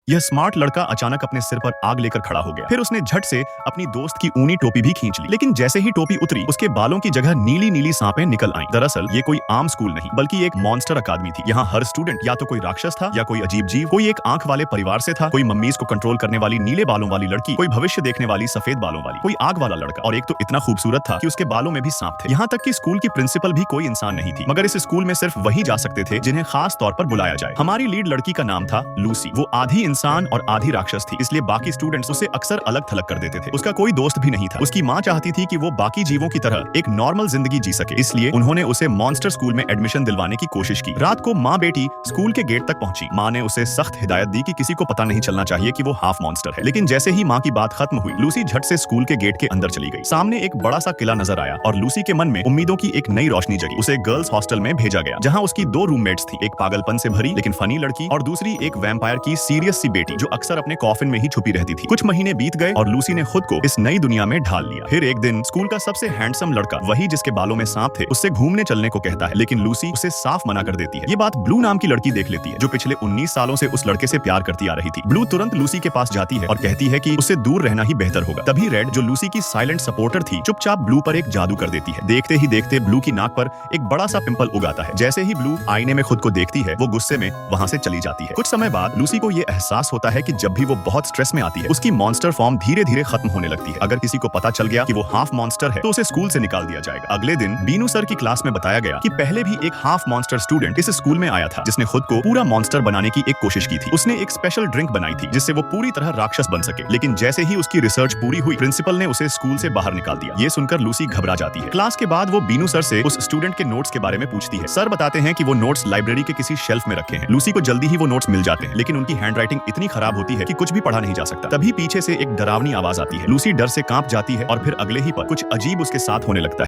यह स्मार्ट लड़का अचानक अपने सिर पर आग लेकर खड़ा हो गया। फिर उसने झट से अपनी दोस्त की ऊनी टोपी भी खींच ली, लेकिन जैसे ही टोपी उतरी उसके बालों की जगह नीली नीली सांपें निकल आईं। दरअसल ये कोई आम स्कूल नहीं बल्कि एक मॉन्स्टर अकादमी थी। यहाँ हर स्टूडेंट या तो कोई राक्षस था या कोई अजीब जीव, कोई एक आंख वाले परिवार से था, कोई मम्मीज को कंट्रोल करने वाली नीले बालों वाली लड़की, कोई भविष्य देखने वाली सफेद बालों वाली, कोई आग वाला लड़का, और एक तो इतना खूबसूरत था कि उसके बालों में भी सांप थे। यहाँ तक कि स्कूल की प्रिंसिपल भी कोई इंसान नहीं थी, मगर इस स्कूल में सिर्फ वही जा सकते थे जिन्हें खास तौर पर बुलाया जाए। हमारी लीड लड़की का नाम था लूसी। वो आधी इंसान और आधी राक्षस थी, इसलिए बाकी स्टूडेंट्स उसे अक्सर अलग थलग कर देते थे। उसका कोई दोस्त भी नहीं था। उसकी माँ चाहती थी कि वो बाकी जीवों की तरह एक नॉर्मल जिंदगी जी सके, इसलिए उन्होंने उसे मॉन्स्टर स्कूल में एडमिशन दिलवाने की कोशिश की। रात को माँ बेटी स्कूल के गेट तक पहुंची। माँ ने उसे सख्त हिदायत दी कि किसी को पता नहीं चलना चाहिए कि वो हाफ मॉन्स्टर है। लेकिन जैसे ही माँ की बात खत्म हुई, लूसी झट से स्कूल के गेट के अंदर चली गई। सामने एक बड़ा सा किला नजर आया और लूसी के मन में उम्मीदों की एक नई रोशनी जगी। उसे गर्ल्स हॉस्टल में भेजा गया, जहाँ उसकी दो रूममेट्स थी, एक पागलपन से भरी लेकिन फनी लड़की और दूसरी एक वैम्पायर की सीरियस सी बेटी जो अक्सर अपने कॉफिन में ही छुपी रहती थी। कुछ महीने बीत गए और लूसी ने खुद को इस नई दुनिया में ढाल लिया। फिर एक दिन स्कूल का सबसे हैंडसम लड़का, वही जिसके बालों में सांप थे, उससे घूमने चलने को कहता है, लेकिन लूसी उसे साफ मना कर देती है। ये बात ब्लू नाम की लड़की देख लेती है, जो पिछले 19 सालों से उस लड़के से प्यार करती आ रही थी। ब्लू तुरंत लूसी के पास जाती है और कहती है कि उससे दूर रहना ही बेहतर होगा। तभी रेड, जो लूसी की साइलेंट सपोर्टर थी, चुपचाप ब्लू पर एक जादू कर देती है। देखते ही देखते ब्लू की नाक पर एक बड़ा सा पिंपल उगाता है। जैसे ही ब्लू आईने में खुद को देखती है, वो गुस्से में वहां से चली जाती है। कुछ समय बाद लूसी को ये एहसास होता है कि जब भी वो बहुत स्ट्रेस में आती है, उसकी मॉन्स्टर फॉर्म धीरे धीरे खत्म होने लगती है। अगर किसी को पता चल गया कि वो हाफ मॉन्स्टर है तो उसे स्कूल से निकाल दिया जाएगा। अगले दिन बीनू सर की क्लास में बताया गया कि पहले भी एक हाफ मॉन्स्टर स्टूडेंट इस स्कूल में आया था, जिसने खुद को पूरा मॉन्स्टर बनाने की एक कोशिश की थी। उसने एक स्पेशल ड्रिंक बनाई थी जिससे वो पूरी तरह राक्षस बन सके, लेकिन जैसे ही उसकी रिसर्च पूरी हुई, प्रिंसिपल ने उसे स्कूल से बाहर निकाल दिया। ये सुनकर लूसी घबरा जाती है। क्लास के बाद वो बीनू सर से उस स्टूडेंट के नोट्स के बारे में पूछती है। सर बताते हैं कि वो नोट्स लाइब्रेरी के किसी शेल्फ में रखे हैं। लूसी को जल्दी ही वो नोट्स मिल जाते हैं, लेकिन उनकी हैंडराइटिंग इतनी खराब होती है कि कुछ भी पढ़ा नहीं जा सकता। तभी पीछे से एक डरावनी आवाज आती है। लूसी डर से कांप जाती है और फिर अगले ही पल कुछ अजीब उसके साथ होने लगता है।